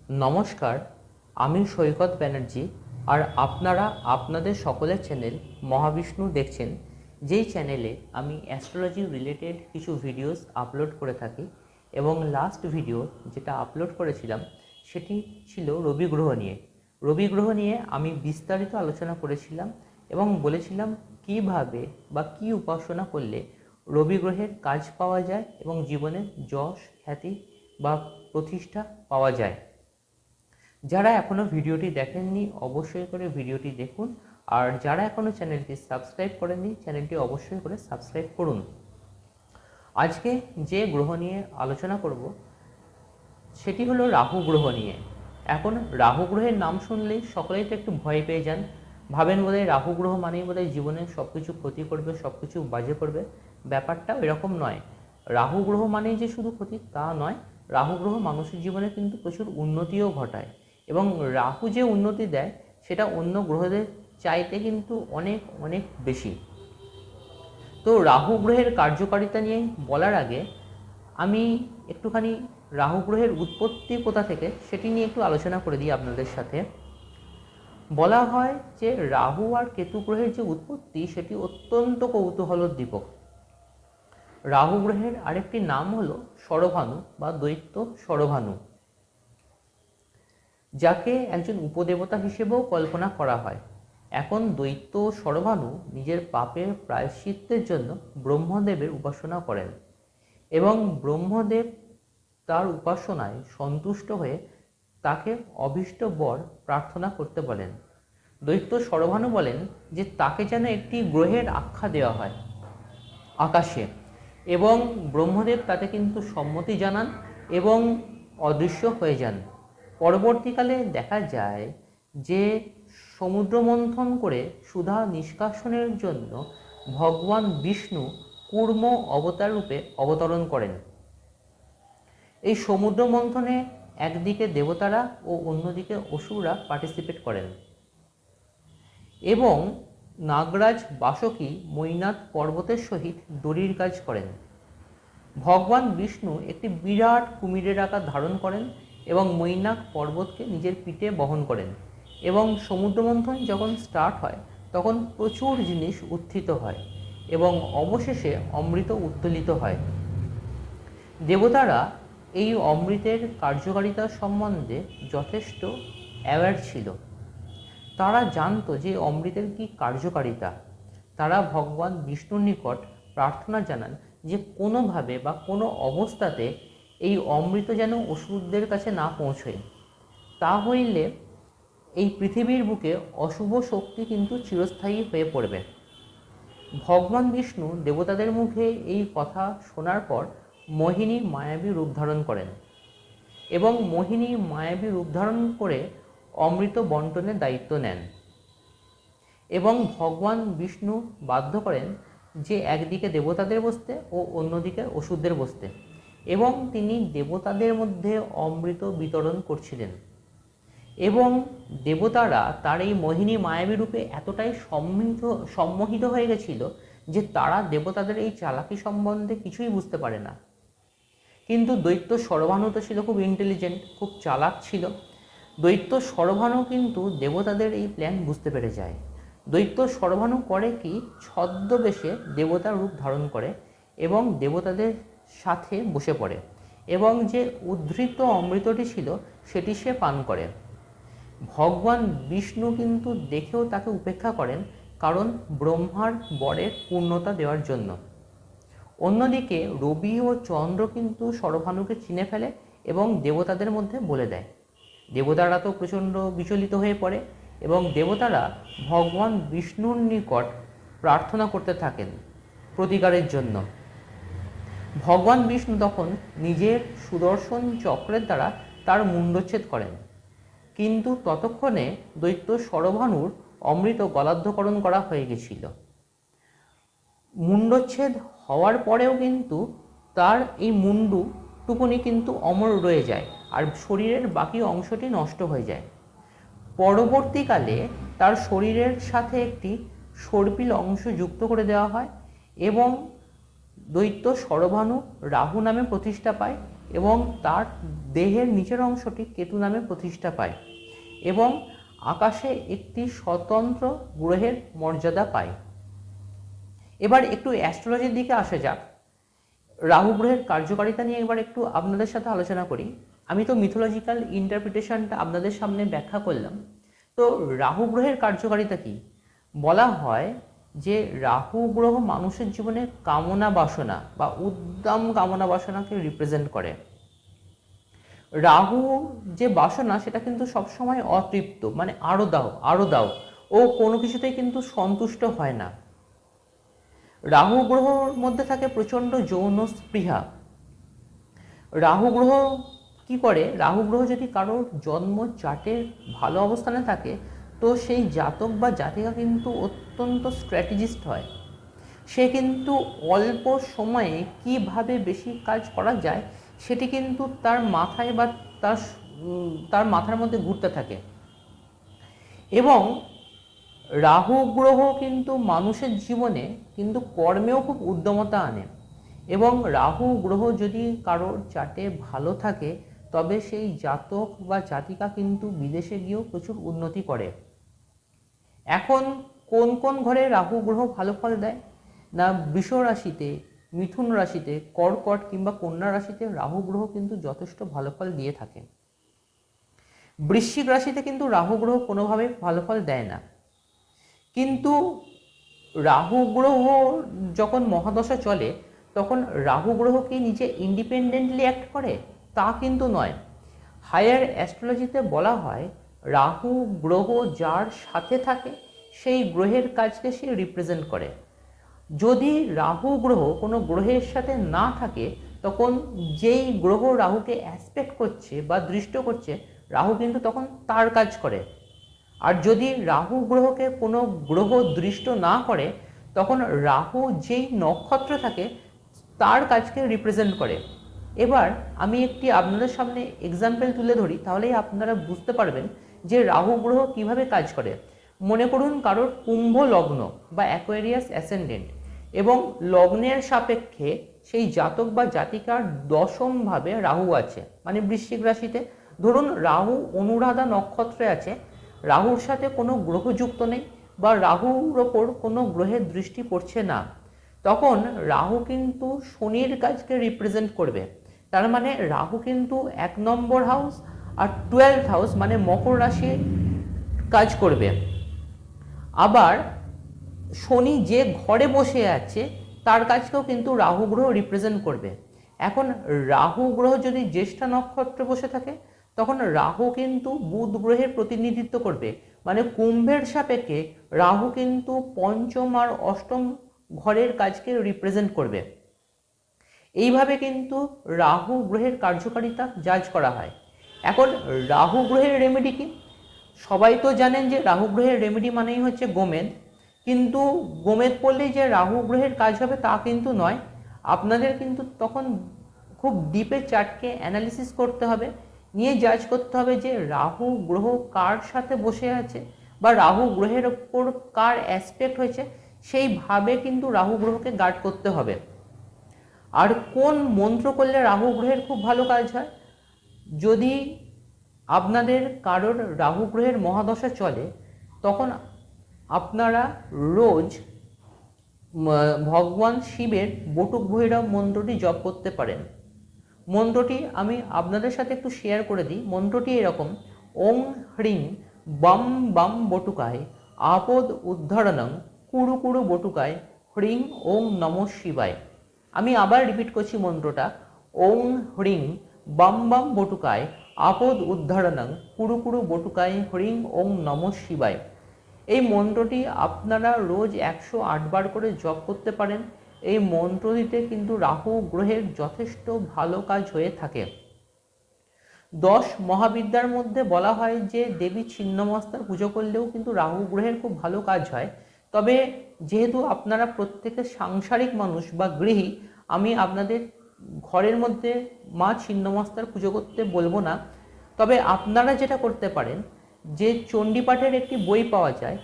নমস্কার, আমি সৈকত ব্যানার্জি। আর আপনারা আপনাদের সকলের চ্যানেল মহাবিষ্ণু দেখছেন, যেই চ্যানেলে আমি অ্যাস্ট্রোলজি রিলেটেড কিছু ভিডিওস আপলোড করে থাকি। এবং লাস্ট ভিডিও যেটা আপলোড করেছিলাম সেটি ছিল রবি গ্রহ নিয়ে। রবি গ্রহ নিয়ে আমি বিস্তারিত আলোচনা করেছিলাম এবং বলেছিলাম কিভাবে বা কী উপাসনা করলে রবি গ্রহের কাজ পাওয়া যায় এবং জীবনে যশ, খ্যাতি বা প্রতিষ্ঠা পাওয়া যায়। যারা এখনও ভিডিওটি দেখেননি অবশ্যই করে ভিডিওটি দেখুন, আর যারা এখনও চ্যানেলটি সাবস্ক্রাইব করেননি চ্যানেলটি অবশ্যই করে সাবস্ক্রাইব করুন। আজকে যে গ্রহ নিয়ে আলোচনা করব সেটি হলো রাহু গ্রহ নিয়ে। এখন রাহু গ্রহের নাম শুনলেই সকলেই তো একটু ভয় পেয়ে যান, ভাবেন বোধহয় রাহু গ্রহ মানেই বোধহয় জীবনে সব কিছু ক্ষতি করবে, সব কিছু বাজে করবে। ব্যাপারটা এরকম নয়। রাহু গ্রহ মানেই যে শুধু ক্ষতি তা নয়, রাহু গ্রহ মানুষের জীবনে কিন্তু প্রচুর উন্নতিও ঘটায়। এবং রাহু যে উন্নতি দেয় সেটা অন্য গ্রহদের চাইতে কিন্তু অনেক অনেক বেশি। তো রাহু গ্রহের কার্যকারিতা নিয়ে বলার আগে আমি একটুখানি রাহু গ্রহের উৎপত্তি কোথা থেকে সেটি নিয়ে একটু আলোচনা করে দিই আপনাদের সাথে। বলা হয় যে রাহু আর কেতু গ্রহের যে উৎপত্তি সেটি অত্যন্ত কৌতূহলোদ্দীপক। রাহু গ্রহের আরেকটি নাম হলো শরভানু বা দৈত্য শরভানু, যাকে একজন উপদেবতা হিসেবেও কল্পনা করা হয়। এখন দৈত্য শরভানু নিজের পাপের প্রায়শ্চিত্তের জন্য ব্রহ্মদেবের উপাসনা করেন এবং ব্রহ্মদেব তার উপাসনায় সন্তুষ্ট হয়ে তাকে অভীষ্ট বর প্রার্থনা করতে বলেন। দৈত্য শরভানু বলেন যে তাকে যেন একটি গ্রহের আখ্যা দেওয়া হয় আকাশে, এবং ব্রহ্মদেব তাতে কিন্তু সম্মতি জানান এবং অদৃশ্য হয়ে যান। পরবর্তীকালে দেখা যায় যে সমুদ্র মন্থন করে সুধা নিষ্কাশনের জন্য ভগবান বিষ্ণু কূর্ম অবতার রূপে অবতরণ করেন। এই সমুদ্র মন্থনে একদিকে দেবতারা ও অন্যদিকে অসুররা পার্টিসিপেট করেন এবং নাগরাজ বাসুকী মৈনাক পর্বতের সহিত দড়ির কাজ করেন। ভগবান বিষ্ণু একটি বিরাট কুমিরের আকার ধারণ করেন এবং মৈনাক পর্বতকে নিজের পিঠে বহন করেন। এবং সমুদ্র মন্থন যখন স্টার্ট হয় তখন প্রচুর জিনিস উত্থিত হয় এবং অবশেষে অমৃত উত্তোলিত হয়। দেবতারা এই অমৃতের কার্যকারিতা সম্বন্ধে যথেষ্ট অ্যাওয়্যার ছিল। তারা জানতো যে অমৃতের কী কার্যকারিতা। তারা ভগবান বিষ্ণুর নিকট প্রার্থনা জানান যে কোনোভাবে বা কোনো অবস্থাতে এই অমৃত যেন অসুরদের কাছে না পৌঁছয়, তা হইলে এই পৃথিবীর বুকে অশুভ শক্তি কিন্তু চিরস্থায়ী হয়ে পড়বে। ভগবান বিষ্ণু দেবতাদের মুখে এই কথা শোনার পর মোহিনী মায়াবী রূপ ধারণ করেন এবং মোহিনী মায়াবী রূপ ধারণ করে অমৃত বন্টনের দায়িত্ব নেন। এবং ভগবান বিষ্ণু বাধ্য করেন যে একদিকে দেবতাদের বসতে ও অন্যদিকে অসুরদের বসতে, এবং তিনি দেবতাদের মধ্যে অমৃত বিতরণ করছিলেন। এবং দেবতারা তার এই মোহিনী মায়াবী রূপে এতটাই সম্মোহিত হয়ে গেছিল যে তারা দেবতাদের এই চালাকি সম্বন্ধে কিছুই বুঝতে পারে না। কিন্তু দৈত্য শরভানু তো ছিল খুব ইন্টেলিজেন্ট, খুব চালাক ছিল। দৈত্য শরভানু কিন্তু দেবতাদের এই প্ল্যান বুঝতে পেরে যায়। দৈত্য শরভানু করে কি, ছদ্মবেশে দেবতার রূপ ধারণ করে এবং দেবতাদের সাথে বসে পড়ে এবং যে উদ্ধৃত অমৃতটি ছিল সেটি সে পান করে। ভগবান বিষ্ণু কিন্তু দেখেও তাকে উপেক্ষা করেন, কারণ ব্রহ্মার বরের পূর্ণতা দেওয়ার জন্য। অন্যদিকে রবি ও চন্দ্র কিন্তু শরভানুকে চিনে ফেলে এবং দেবতাদের মধ্যে বলে দেয়। দেবতারা তো প্রচণ্ড বিচলিত হয়ে পড়ে এবং দেবতারা ভগবান বিষ্ণুর নিকট প্রার্থনা করতে থাকেন প্রতিকারের জন্য। ভগবান বিষ্ণু তখন নিজের সুদর্শন চক্রের দ্বারা তার মুণ্ডচ্ছেদ করেন, কিন্তু ততক্ষণে দৈত্য শরভানুর অমৃত গলাদ্ধকরণ করা হয়ে গেছিল। মুণ্ডচ্ছেদ হওয়ার পরেও কিন্তু তার এই মুন্ডুটুকুনি কিন্তু অমর রয়ে যায় আর শরীরের বাকি অংশটি নষ্ট হয়ে যায়। পরবর্তীকালে তার শরীরের সাথে একটি সর্পিল অংশ যুক্ত করে দেওয়া হয় এবং দৈত্য শরভানু রাহু নামে প্রতিষ্ঠা পায় এবং তার দেহের নিচের অংশটি কেতু নামে প্রতিষ্ঠা পায় এবং আকাশে একটি স্বতন্ত্র গ্রহের মর্যাদা পায়। এবার একটু অ্যাস্ট্রোলজির দিকে আসা যাক। রাহু গ্রহের কার্যকারিতা নিয়ে এবার একটু আপনাদের সাথে আলোচনা করি। আমি তো মিথোলজিক্যাল ইন্টারপ্রিটেশনটা আপনাদের সামনে ব্যাখ্যা করলাম। তো রাহু গ্রহের কার্যকারিতা কি? বলা হয় যে রাহু গ্রহ মানুষের জীবনে কামনা বাসনা বা উদ্দাম কামনা বাসনাকে রিপ্রেজেন্ট করে। রাহু যে বাসনা সেটা কিন্তু সবসময় অতৃপ্ত, মানে আরো দাও আরো দাও, ও কোনো কিছুতেই কিন্তু সন্তুষ্ট হয় না। রাহু গ্রহর মধ্যে থাকে প্রচণ্ড যৌন স্পৃহা। রাহু গ্রহ কি করে? রাহু গ্রহ যদি কারোর জন্ম চার্টে ভালো অবস্থানে থাকে তো সেই জাতক বা জাতিকা কিন্তু অত্যন্ত স্ট্র্যাটেজিস্ট হয়। সে কিন্তু অল্প সময়ে কিভাবে বেশি কাজ করা যায় সেটি কিন্তু তার মাথায় বা তার মাথার মধ্যে ঘুরতে থাকে। এবং রাহু গ্রহ কিন্তু মানুষের জীবনে কিন্তু কর্মেও খুব উদ্যমতা আনে। এবং রাহু গ্রহ যদি কারোর চার্টে ভালো থাকে তবে সেই জাতক বা জাতিকা কিন্তু বিদেশে গিয়েও প্রচুর উন্নতি করে। এখন কোন কোন ঘরে রাহু গ্রহ ভালো ফল দেয়? না, বৃষ রাশিতে, মিথুন রাশিতে, কর্কট কিংবা কন্যা রাশিতে রাহু গ্রহ কিন্তু যথেষ্ট ভালো ফল দিয়ে থাকে। বৃশ্চিক রাশিতে কিন্তু রাহু গ্রহ কোনোভাবে ভালো ফল দেয় না। কিন্তু রাহু গ্রহ যখন মহাদশা চলে তখন রাহু গ্রহ কি নিজে ইন্ডিপেন্ডেন্টলি অ্যাক্ট করে? তা কিন্তু নয়। হায়ার অ্যাস্ট্রোলজিতে বলা হয় রাহু গ্রহ যার সাথে থাকে সেই গ্রহের কাজকে সে রিপ্রেজেন্ট করে। যদি রাহু গ্রহ কোনো গ্রহের সাথে না থাকে তখন যেই গ্রহ রাহুকে অ্যাসপেক্ট করছে বা দৃষ্ট করছে রাহু কিন্তু তখন তার কাজ করে। আর যদি রাহু গ্রহকে কোনো গ্রহ দৃষ্ট না করে তখন রাহু যেই নক্ষত্র থাকে তার কাজকে রিপ্রেজেন্ট করে। এবার আমি একটি আপনাদের সামনে এক্সাম্পল তুলে ধরি, তাহলেই আপনারা বুঝতে পারবেন যে রাহু গ্রহ কিভাবে কাজ করে। মনে করুন কারোর কুম্ভ লগ্ন বা অ্যাকোয়ারিয়াস অ্যাসেন্ডেন্ট এবং লগ্নের সাপেক্ষে সেই জাতক বা জাতিকার দশমভাবে রাহু আছে, মানে বৃশ্চিক রাশিতে। ধরুন রাহু অনুরাধা নক্ষত্রে আছে, রাহুর সাথে কোনো গ্রহ যুক্ত নেই বা রাহুর ওপর কোনো গ্রহের দৃষ্টি পড়ছে না, তখন রাহু কিন্তু শনির কাজকে রিপ্রেজেন্ট করবে। তার মানে রাহু কিন্তু 1 নম্বর হাউস আর 12th হাউস মানে মকর রাশির কাজ করবে। আবার শনি যে ঘরে বসে আছে তার কাজকেও কিন্তু রাহু গ্রহ রিপ্রেজেন্ট করবে। এখন রাহু গ্রহ যদি জ্যেষ্ঠা নক্ষত্রে বসে থাকে তখন রাহু কিন্তু বুধ গ্রহের প্রতিনিধিত্ব করবে, মানে কুম্ভের সাপেক্ষে রাহু কিন্তু পঞ্চম আর অষ্টম ঘরের কাজকে রিপ্রেজেন্ট করবে। এইভাবে কিন্তু রাহু গ্রহের কার্যকারিতা জাজ করা হয়। এখন রাহু গ্রহের রেমেডি কি? সবাই তো জানেন যে রাহু গ্রহের রেমেডি মানেই হচ্ছে গোমেদ, কিন্তু গোমেদ পড়লেই যে রাহু গ্রহের কাজ হবে তা কিন্তু নয়। আপনাদের কিন্তু তখন খুব ডিপে চার্টকে অ্যানালিসিস করতে হবে, নিয়ে জাজ করতে হবে যে রাহু গ্রহ কার সাথে বসে আছে বা রাহু গ্রহের ওপর কার অ্যাসপেক্ট হয়েছে, সেইভাবে কিন্তু রাহু গ্রহকে গার্ড করতে হবে। আর কোন মন্ত্র করলে রাহু গ্রহের খুব ভালো কাজ হয়? যদি আপনাদের কারোর রাহু গ্রহের মহাদশা চলে তখন আপনারা রোজ ভগবান শিবের বটুক ভৈরব মন্ত্রটি জপ করতে পারেন। মন্ত্রটি আমি আপনাদের সাথে একটু শেয়ার করে দিই। মন্ত্রটি এরকম: ওং হ্রিং বাম বাম বটুকায় আপদ উদ্ধারণং কুরু কুরু বটুকায় হ্রিং ওং নমঃ শিবায়। আমি আবার রিপিট করছি মন্ত্রটা: ওং হ্রিং বাম বাম বটুকায় আপদ উদ্ধারণং কুরু কুরু বটুকায় হ্রিং ওং নমঃ শিবায়। এই মন্ত্রটি আপনারা রোজ 108 বার করে জপ করতে পারেন। এই মন্ত্রটিতে কিন্তু রাহু গ্রহের যথেষ্ট ভালো কাজ হয়ে থাকে। 10 মহাবিদ্যার মধ্যে বলা হয় যে দেবী ছিন্নমস্তার পুজো করলেও কিন্তু রাহু গ্রহের খুব ভালো কাজ হয়। তবে যেহেতু আপনারা প্রত্যেকে সাংসারিক মানুষ বা গৃহী, আমি আপনাদের ঘরের মধ্যে মা ছিন্নমস্তার পুজো করতে বলবো না। তবে আপনারা যেটা করতে পারেন, যে চণ্ডীপাঠের একটি বই পাওয়া যায়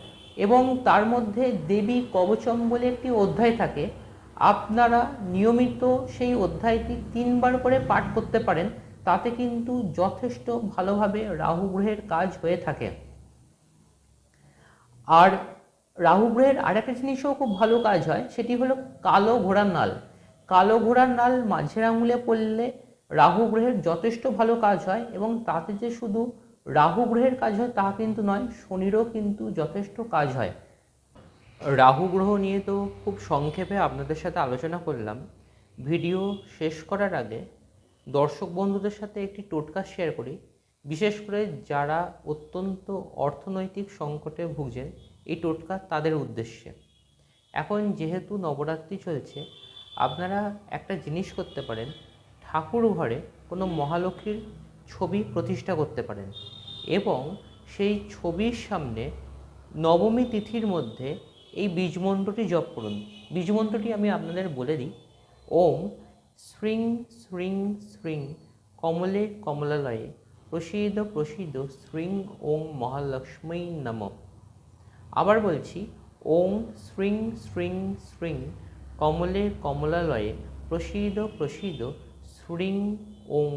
এবং তার মধ্যে দেবী কবচম বলে একটি অধ্যায় থাকে, আপনারা নিয়মিত সেই অধ্যায়টি 3বার করে পাঠ করতে পারেন, তাতে কিন্তু যথেষ্ট ভালোভাবে রাহু গ্রহের কাজ হয়ে থাকে। আর রাহু গ্রহের আরেকটা জিনিসও খুব ভালো কাজ হয়, সেটি হলো কালো ঘোড়ার নাল। কালো ঘোড়ার নাল মাঝের আঙুলে পড়লে রাহু গ্রহের যথেষ্ট ভালো কাজ হয়, এবং তাতে যে শুধু রাহু গ্রহের কাজ হয় তা কিন্তু নয়, শনিরও কিন্তু যথেষ্ট কাজ হয়। রাহু গ্রহ নিয়ে তো খুব সংক্ষেপে আপনাদের সাথে আলোচনা করলাম। ভিডিও শেষ করার আগে দর্শক বন্ধুদের সাথে একটি টোটকা শেয়ার করি, বিশেষ করে যারা অত্যন্ত অর্থনৈতিক সংকটে ভুগছেন, এই টোটকা তাদের উদ্দেশ্যে। এখন যেহেতু নবরাত্রি চলছে, আপনারা একটা জিনিস করতে পারেন, ঠাকুর ঘরে কোনো মহালক্ষ্মীর ছবি প্রতিষ্ঠা করতে পারেন, এবং সেই ছবির সামনে নবমী তিথির মধ্যে এই বীজমন্ত্রটি জপ করুন। বীজমন্ত্রটি আমি আপনাদের বলে দিই: ওম শ্রীং শ্রীং শ্রীং কমলে কমলালয়ে প্রসীদ প্রসীদ শ্রীং ওং মহালক্ষ্মী নমঃ। আবার বলছি, ওম শ্রীং শ্রীং শ্রীং কমলে কমলালয়ে প্রসীদ প্রসীদ শ্রীং ওং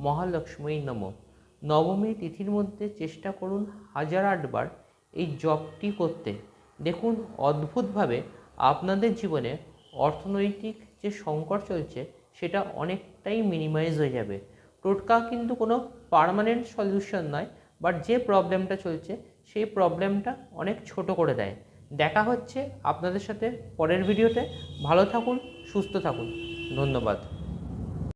মহালক্ষ্মী নমঃ। নবমী তিথির মধ্যে চেষ্টা করুন 1008 বার এই জপটি করতে। দেখুন, অদ্ভুতভাবে আপনাদের জীবনে অর্থনৈতিক যে সংকট চলছে সেটা অনেকটাই মিনিমাইজ হয়ে যাবে। টোটকা কিন্তু কোনো পার্মানেন্ট সলিউশন নয়, বাট যে প্রবলেমটা চলছে সেই প্রবলেমটা অনেক ছোট করে দেয়। দেখা হচ্ছে আপনাদের সাথে পরের ভিডিওতে। ভালো থাকুন, সুস্থ থাকুন, ধন্যবাদ।